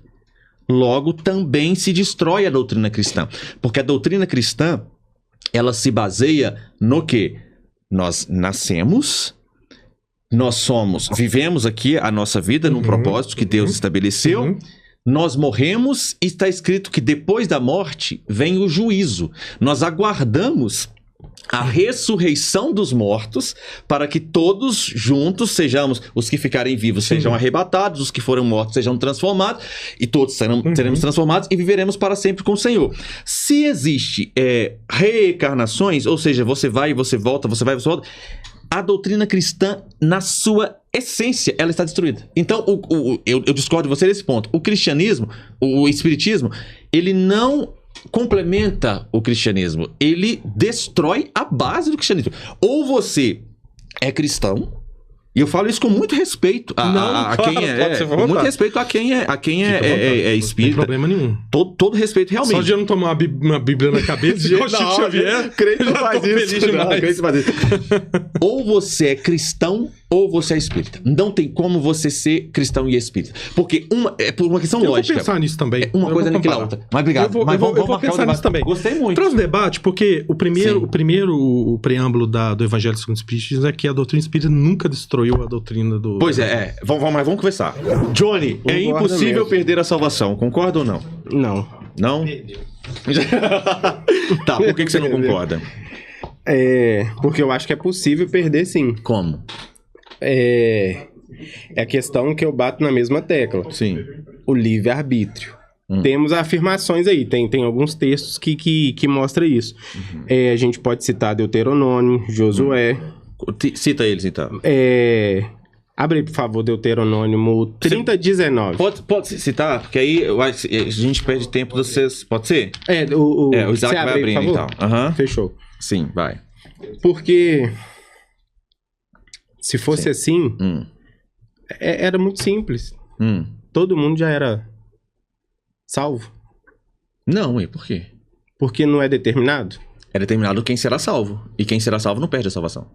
logo também se destrói a doutrina cristã. Porque a doutrina cristã, ela se baseia no quê? Nós nascemos, vivemos aqui a nossa vida num propósito que Deus estabeleceu, nós morremos e está escrito que depois da morte vem o juízo. Nós aguardamos a ressurreição dos mortos para que todos juntos sejamos, os que ficarem vivos sejam arrebatados, os que foram mortos sejam transformados e todos seremos transformados e viveremos para sempre com o Senhor. Se existe reencarnações, ou seja, você vai e você volta, você vai e você volta, a doutrina cristã, na sua essência, ela está destruída. Então, eu discordo de você nesse ponto. O cristianismo, o espiritismo, ele não complementa o cristianismo. Ele destrói a base do cristianismo. Ou você é cristão, e eu falo isso com muito respeito a quem é. Com muito respeito a quem é espírita. Não tem problema nenhum. Todo respeito, realmente. Só de eu não tomar uma Bíblia na cabeça, igual Chico Xavier. Crente não faz isso. Ou você é cristão, ou você é espírita. Não tem como você ser cristão e espírita. Porque é por uma questão lógica. Eu vou pensar nisso também. Uma coisa aniquila a outra. Mas obrigado. Eu vou pensar nisso também. Gostei muito. Traz um debate, porque o preâmbulo do Evangelho segundo o Espiritismo é que a doutrina espírita nunca destruiu a doutrina do... Pois mas vamos conversar. Johnny, é impossível perder a salvação. Concorda ou não? Não. Não? Tá, por que você não concorda? Porque eu acho que é possível perder, sim. Como? É a questão que eu bato na mesma tecla. Sim. O livre-arbítrio. Temos afirmações aí, tem alguns textos que mostram isso. A gente pode citar Deuteronômio, Josué. Cita eles, então. Abre aí, por favor, Deuteronômio 30:19. Pode citar, porque aí a gente perde tempo de vocês. Pode ser? O Isaac vai abrindo, então. Fechou. Sim, vai. Porque se fosse assim, era muito simples. Todo mundo já era salvo. Não, e por quê? Porque não é determinado? É determinado quem será salvo. E quem será salvo não perde a salvação.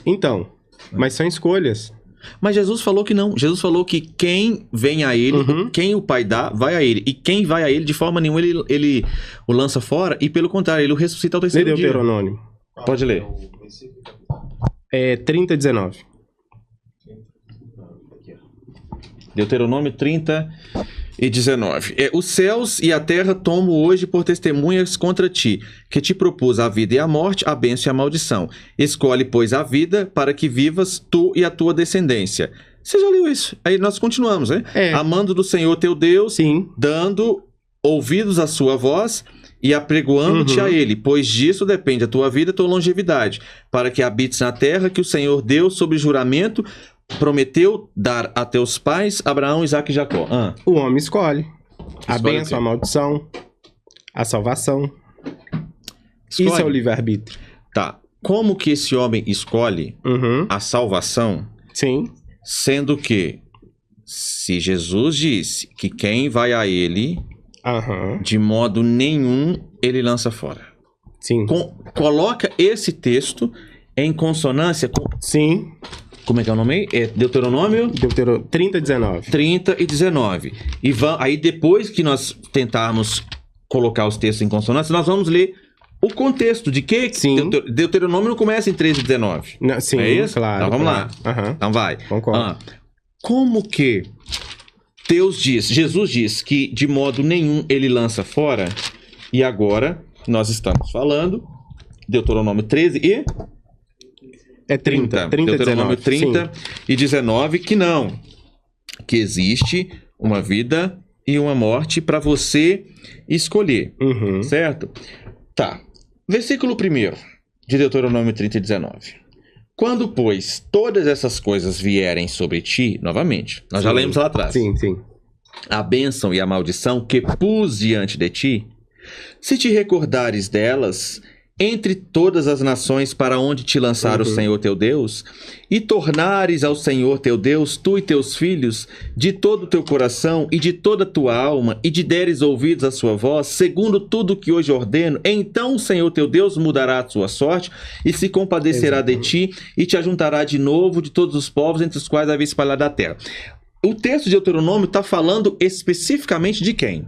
Então, mas são escolhas. Mas Jesus falou que não. Jesus falou que quem vem a ele, quem o Pai dá, vai a ele. E quem vai a ele, de forma nenhuma, ele o lança fora. E pelo contrário, ele o ressuscita ao terceiro dia. Deuteronômio. Pode ler. 30:19. Deuteronômio 30:19. Os céus e a terra tomo hoje por testemunhas contra ti, que te propus a vida e a morte, a bênção e a maldição. Escolhe, pois, a vida para que vivas tu e a tua descendência. Você já leu isso? Aí nós continuamos, né? Amando do Senhor teu Deus, dando ouvidos à sua voz e apregoando-te a ele, pois disso depende a tua vida e a tua longevidade, para que habites na terra que o Senhor deu sob juramento, prometeu dar a teus pais, Abraão, Isaque e Jacó. O homem escolhe a bênção, a maldição, a salvação. Isso é o livre-arbítrio. Tá. Como que esse homem escolhe a salvação? Sim. Sendo que, se Jesus disse que quem vai a ele, de modo nenhum, ele lança fora. Sim. Coloca esse texto em consonância com... Sim. Como é que é o nome aí? Deuteronômio? 30:19. 30:19. E aí depois que nós tentarmos colocar os textos em consonância, nós vamos ler o contexto de que Sim. Deuteronômio não começa em 13:19. Não, sim, É isso? claro. Então vamos claro. lá. Aham. Então vai. Concordo. Como que Jesus diz que de modo nenhum ele lança fora, e agora nós estamos falando Deuteronômio 13 e É 30. Deuteronômio 19. 30 e 19 que não. Que existe uma vida e uma morte para você escolher. Uhum. Certo? Tá. Versículo 1 de Deuteronômio 30 e 19. Quando, pois, todas essas coisas vierem sobre ti, novamente, nós já Sim. lemos lá atrás, Sim, sim. a bênção e a maldição que pus diante de ti, se te recordares delas, entre todas as nações para onde te lançar o Senhor teu Deus, e tornares ao Senhor teu Deus, tu e teus filhos, de todo o teu coração e de toda a tua alma, e de deres ouvidos à sua voz, segundo tudo que hoje ordeno, então o Senhor teu Deus mudará a sua sorte, e se compadecerá de ti, e te ajuntará de novo de todos os povos entre os quais havia espalhado a terra. O texto de Deuteronômio está falando especificamente de quem?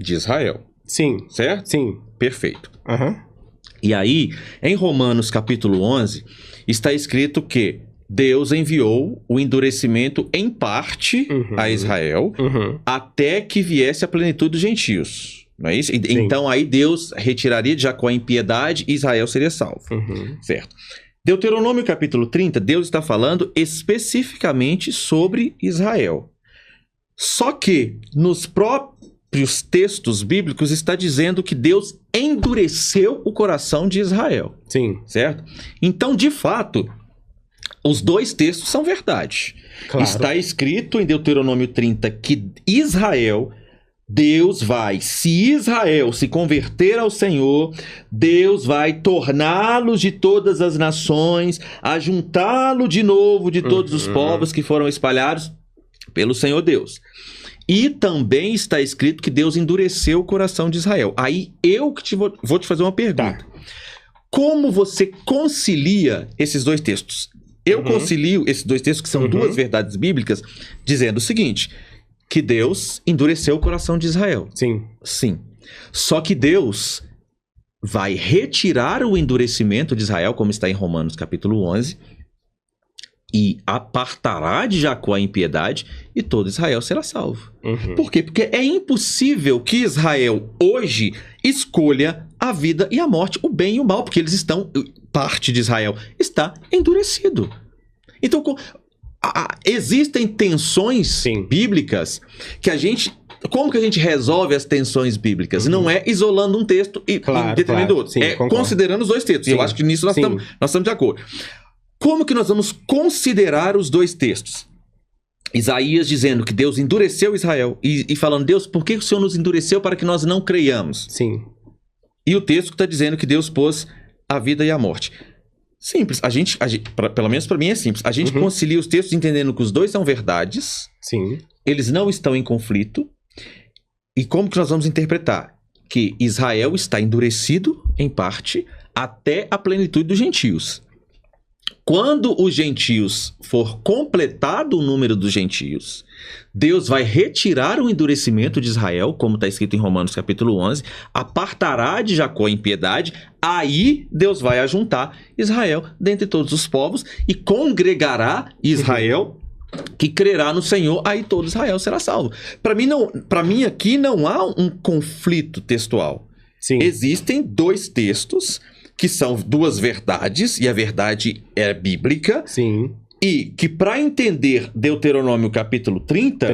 De Israel. Sim. Certo? Sim. Perfeito. Aham. E aí, em Romanos capítulo 11, está escrito que Deus enviou o endurecimento em parte a Israel Uhum. até que viesse a plenitude dos gentios. Não é isso? Então aí Deus retiraria de Jacó a impiedade e Israel seria salvo. Uhum. Certo. Deuteronômio capítulo 30, Deus está falando especificamente sobre Israel. Só que nos próprios textos bíblicos está dizendo que Deus endureceu o coração de Israel, Sim. certo? Então, de fato, os dois textos são verdade. Claro. Está escrito em Deuteronômio 30 que Israel, Deus vai, se Israel se converter ao Senhor, Deus vai torná-los de todas as nações, ajuntá-lo de novo de todos os povos que foram espalhados pelo Senhor Deus. E também está escrito que Deus endureceu o coração de Israel. Aí eu que vou te fazer uma pergunta. Como você concilia esses dois textos? Eu concilio esses dois textos, que são duas verdades bíblicas, dizendo o seguinte, que Deus endureceu o coração de Israel. Sim. Sim. Só que Deus vai retirar o endurecimento de Israel, como está em Romanos capítulo 11, e apartará de Jacó a impiedade, e todo Israel será salvo. Por quê? Porque é impossível que Israel hoje escolha a vida e a morte, o bem e o mal, porque eles estão, parte de Israel está endurecido. Então, existem tensões bíblicas que a gente... Como que a gente resolve as tensões bíblicas? Não é isolando um texto e determinando outro. Sim, é concordo. considerando os dois textos. E eu acho que nisso nós estamos de acordo. Como que nós vamos considerar os dois textos? Isaías dizendo que Deus endureceu Israel e falando, Deus, por que o Senhor nos endureceu para que nós não creiamos? Sim. E o texto que está dizendo que Deus pôs a vida e a morte. Simples. Pelo menos para mim é simples. A gente concilia os textos entendendo que os dois são verdades. Sim. Eles não estão em conflito. E como que nós vamos interpretar? Que Israel está endurecido, em parte, até a plenitude dos gentios. Quando os gentios for completado o número dos gentios, Deus vai retirar o endurecimento de Israel, como está escrito em Romanos capítulo 11, apartará de Jacó a impiedade, aí Deus vai ajuntar Israel dentre todos os povos e congregará Israel, que crerá no Senhor, aí todo Israel será salvo. Para mim aqui não há um conflito textual. Sim. Existem dois textos que são duas verdades, e a verdade é bíblica, Sim. e que para entender Deuteronômio capítulo 30,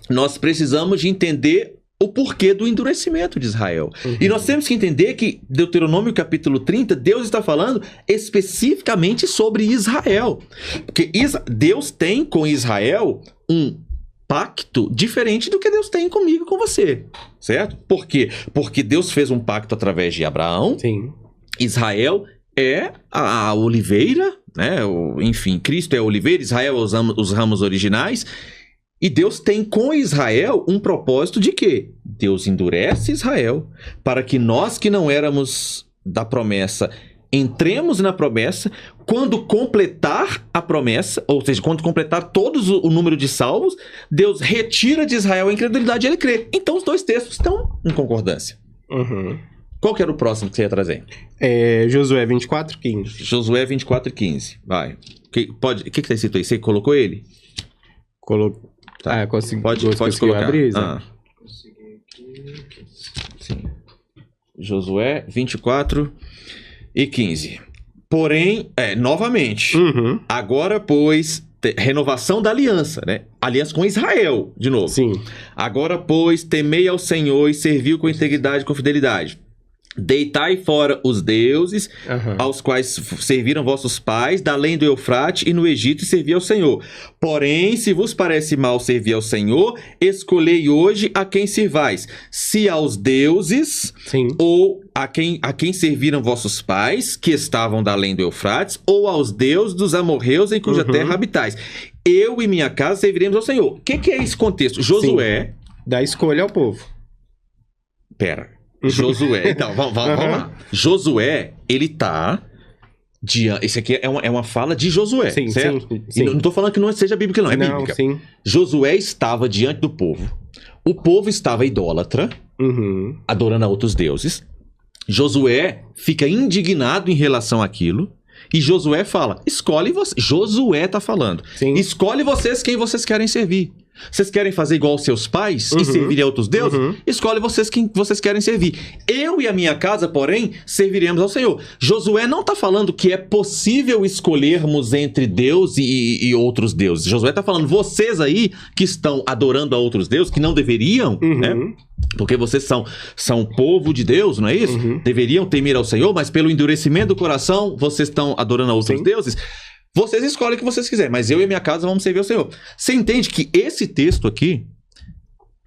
nós precisamos de entender o porquê do endurecimento de Israel. E nós temos que entender que Deuteronômio capítulo 30, Deus está falando especificamente sobre Israel. Porque Deus tem com Israel um pacto diferente do que Deus tem comigo e com você. Certo? Por quê? Porque Deus fez um pacto através de Abraão. Sim. Israel é a oliveira, né? Enfim, Cristo é a oliveira, Israel é os ramos originais. E Deus tem com Israel um propósito de quê? Deus endurece Israel para que nós que não éramos da promessa entremos na promessa, quando completar a promessa, ou seja, quando completar todos o número de salvos, Deus retira de Israel a incredulidade e ele crê. Então os dois textos estão em concordância. Uhum. Qual que era o próximo que você ia trazer? Josué 24:15. Josué 24:15. Vai. O que tá escrito aí? Você colocou ele? Tá. Consegui. Pode colocar. Abrir, Sim. Josué 24:15. Porém, novamente, agora, pois, renovação da aliança, né? Aliança com Israel, de novo. Sim. Agora, pois, temei ao Senhor e serviu com integridade e com fidelidade. Deitai fora os deuses aos quais serviram vossos pais, da além do Eufrate e no Egito, e servi ao Senhor. Porém, se vos parece mal servir ao Senhor, escolhei hoje a quem servais, se aos deuses, Sim. ou a quem serviram vossos pais, que estavam da além do Eufrates, ou aos deuses dos amorreus em cuja terra habitais. Eu e minha casa serviremos ao Senhor. O que é esse contexto? Josué... Dá escolha ao povo. Pera. Josué, então, vamos lá. Josué, ele tá diante... Isso aqui é uma fala de Josué, Sim, certo? sim. E não tô falando que não seja bíblica, não, é bíblica. Sim. Josué estava diante do povo. O povo estava idólatra, adorando a outros deuses. Josué fica indignado em relação àquilo. E Josué fala, escolhe você. Josué tá falando. Sim. Escolhe vocês quem vocês querem servir. Vocês querem fazer igual aos seus pais e servir a outros deuses? Escolhe vocês quem vocês querem servir. Eu e a minha casa, porém, serviremos ao Senhor. Josué não está falando que é possível escolhermos entre Deus e outros deuses. Josué está falando, vocês aí que estão adorando a outros deuses, que não deveriam, né? Porque vocês são povo de Deus, não é isso? Deveriam temer ao Senhor, mas pelo endurecimento do coração, vocês estão adorando a outros deuses. Vocês escolhem o que vocês quiserem, mas eu e a minha casa vamos servir ao Senhor. Você entende que esse texto aqui,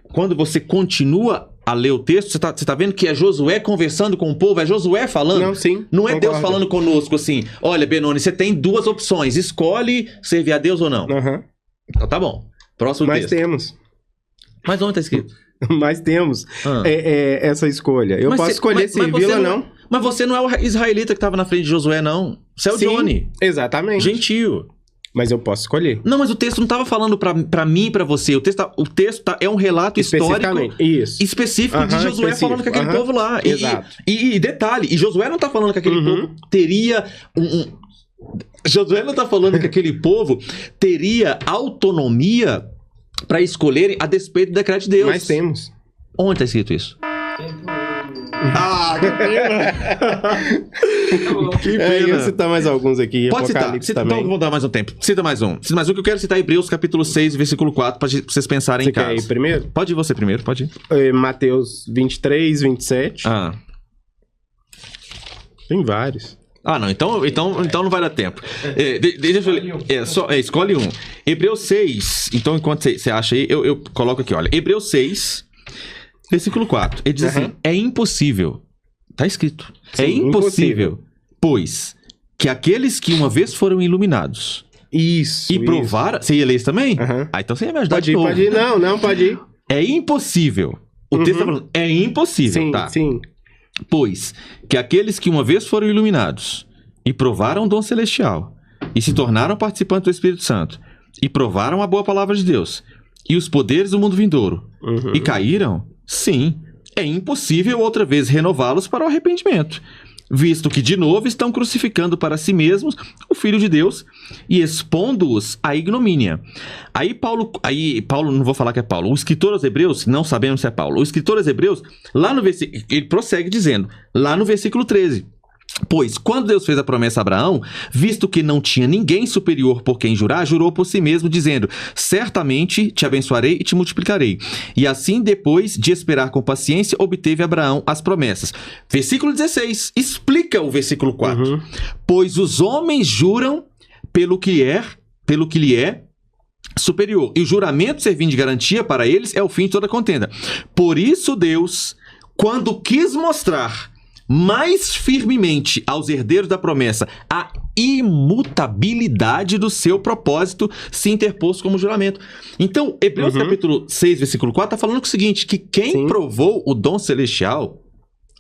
quando você continua a ler o texto, você tá vendo que é Josué conversando com o povo, é Josué falando? Não, sim. Não é Deus falando conosco assim, olha, Benoni, você tem duas opções, escolhe servir a Deus ou não. Então tá bom. Próximo texto. Mas temos. Mas onde tá escrito? Mas temos essa escolha. Eu posso escolher servi-la ou não. Mas você não é o israelita que estava na frente de Josué, não. Você é o Johnny. Exatamente. Gentio. Mas eu posso escolher. Não, mas o texto não estava falando pra mim e pra você. O texto é um relato histórico específico de Josué falando com aquele povo lá. Exato. E detalhe, e Josué não tá falando que aquele povo teria Josué não tá falando que aquele povo teria autonomia para escolherem a despeito do decreto de Deus. Mas temos. Onde tá escrito isso? Que pena. Que pena. Eu ia citar mais alguns aqui. Pode citar. Então vamos dar mais um tempo. Cita mais um. Cita mais um que eu quero citar Hebreus capítulo 6, versículo 4, para vocês pensarem em casa. Você quer ir primeiro? Pode ir você primeiro, pode ir. Mateus 23, 27. Tem vários. Não, então não vai dar tempo. Deixa eu ler. Escolhe um. Hebreus 6. Então, enquanto você acha aí, eu coloco aqui, olha. Hebreus 6, versículo 4. Ele diz assim: é impossível. Tá escrito. Sim, é impossível, pois que aqueles que uma vez foram iluminados e provaram. Você ia ler isso também? Então você ia me ajudar de novo. Pode ir. Não, pode ir. É impossível. O texto tá falando, é impossível, sim, tá? Sim. Pois que aqueles que uma vez foram iluminados e provaram o dom celestial e se tornaram participantes do Espírito Santo e provaram a boa palavra de Deus e os poderes do mundo vindouro e caíram, sim, é impossível outra vez renová-los para o arrependimento, visto que de novo estão crucificando para si mesmos o Filho de Deus e expondo-os à ignomínia. Aí Paulo, não vou falar que é Paulo, o escritor aos Hebreus, não sabemos se é Paulo, o escritor aos Hebreus, lá no versículo, ele prossegue dizendo, lá no versículo 13, pois, quando Deus fez a promessa a Abraão, visto que não tinha ninguém superior por quem jurar, jurou por si mesmo, dizendo, certamente te abençoarei e te multiplicarei. E assim, depois de esperar com paciência, obteve Abraão as promessas. Versículo 16, explica o versículo 4. Pois os homens juram pelo que lhe é superior, e o juramento servindo de garantia para eles é o fim de toda contenda. Por isso Deus, quando quis mostrar mais firmemente aos herdeiros da promessa a imutabilidade do seu propósito, se interpôs como juramento. Então, Hebreus capítulo 6, versículo 4, está falando o seguinte, que quem provou o dom celestial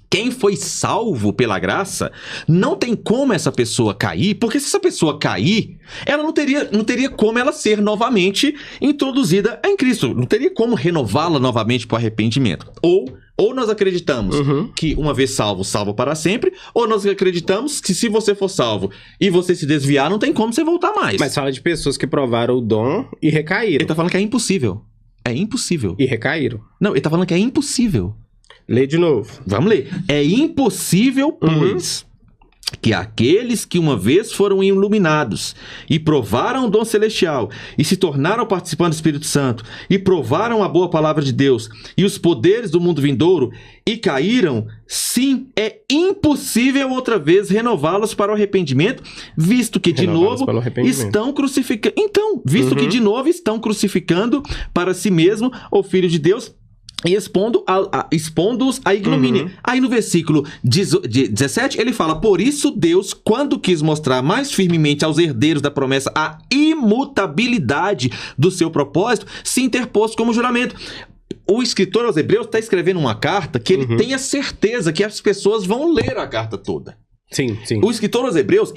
Quem foi salvo pela graça, não tem como essa pessoa cair, porque se essa pessoa cair, ela não teria como ela ser novamente introduzida em Cristo. Não teria como renová-la novamente para o arrependimento. Ou nós acreditamos que uma vez salvo, salvo para sempre, ou nós acreditamos que se você for salvo e você se desviar, não tem como você voltar mais. Mas fala de pessoas que provaram o dom e recaíram. Ele tá falando que é impossível. É impossível. E recaíram. Não, ele tá falando que é impossível. Lê de novo. Vamos ler. É impossível, pois, que aqueles que uma vez foram iluminados e provaram o dom celestial e se tornaram participantes do Espírito Santo e provaram a boa palavra de Deus e os poderes do mundo vindouro e caíram, sim, é impossível outra vez renová-los para o arrependimento, visto que de novo estão crucificando. Então, visto que de novo estão crucificando para si mesmo o Filho de Deus e expondo-os à ignomínia. Aí no versículo 17 ele fala: por isso Deus, quando quis mostrar mais firmemente aos herdeiros da promessa a imutabilidade do seu propósito, se interpôs como juramento. O escritor aos Hebreus está escrevendo uma carta que ele tem a certeza que as pessoas vão ler a carta toda. Sim, sim. O escritor aos Hebreus,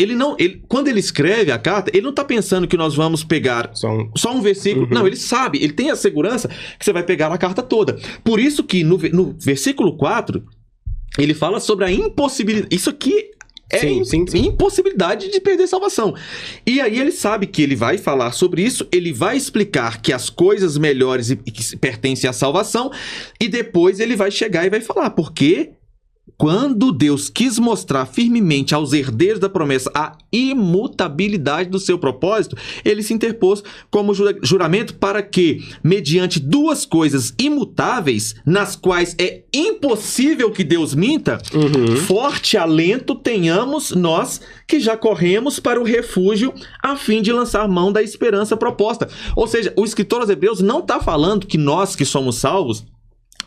quando ele escreve a carta, ele não está pensando que nós vamos pegar só um versículo. Não, ele sabe, ele tem a segurança que você vai pegar a carta toda. Por isso que no versículo 4, ele fala sobre a impossibilidade. Isso aqui é impossibilidade de perder salvação. E aí ele sabe que ele vai falar sobre isso, ele vai explicar que as coisas melhores e que pertencem à salvação, e depois ele vai chegar e vai falar, porque quando Deus quis mostrar firmemente aos herdeiros da promessa a imutabilidade do seu propósito, ele se interpôs como juramento para que, mediante duas coisas imutáveis, nas quais é impossível que Deus minta, forte alento tenhamos nós que já corremos para o refúgio a fim de lançar mão da esperança proposta. Ou seja, o escritor aos Hebreus não está falando que nós que somos salvos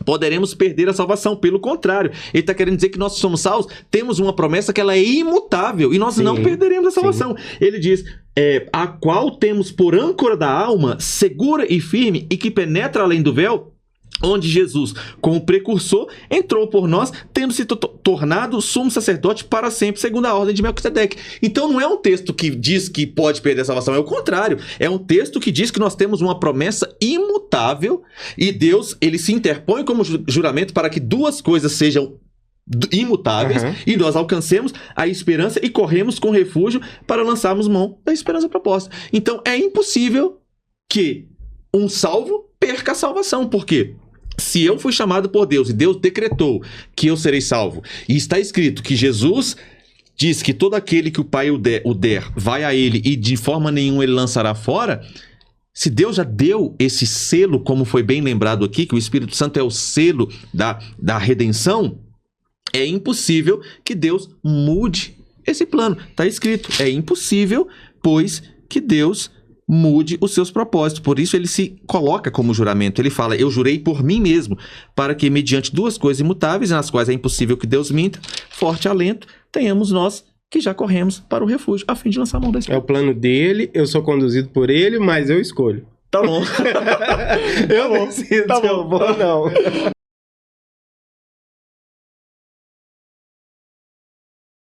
poderemos perder a salvação. Pelo contrário, ele está querendo dizer que nós somos salvos, temos uma promessa que ela é imutável e nós não perderemos a salvação. Ele diz, a qual temos por âncora da alma, segura e firme, e que penetra além do véu, onde Jesus, como precursor, entrou por nós, tendo se tornado sumo sacerdote para sempre, segundo a ordem de Melquisedeque. Então não é um texto que diz que pode perder a salvação, é o contrário. É um texto que diz que nós temos uma promessa imutável e Deus, ele se interpõe como juramento para que duas coisas sejam imutáveis e nós alcancemos a esperança e corremos com refúgio para lançarmos mão da esperança proposta. Então é impossível que um salvo perca a salvação. Por quê? Se eu fui chamado por Deus e Deus decretou que eu serei salvo, e está escrito que Jesus diz que todo aquele que o Pai o der vai a ele e de forma nenhuma ele lançará fora, se Deus já deu esse selo, como foi bem lembrado aqui, que o Espírito Santo é o selo da redenção, é impossível que Deus mude esse plano. Está escrito, é impossível, pois que Deus mude os seus propósitos. Por isso ele se coloca como juramento. Ele fala, eu jurei por mim mesmo, para que mediante duas coisas imutáveis, nas quais é impossível que Deus minta, forte alento, tenhamos nós que já corremos para o refúgio, a fim de lançar a mão da esperança. É o plano dele, eu sou conduzido por ele, mas eu escolho. Tá bom. Eu decido se eu vou ou não.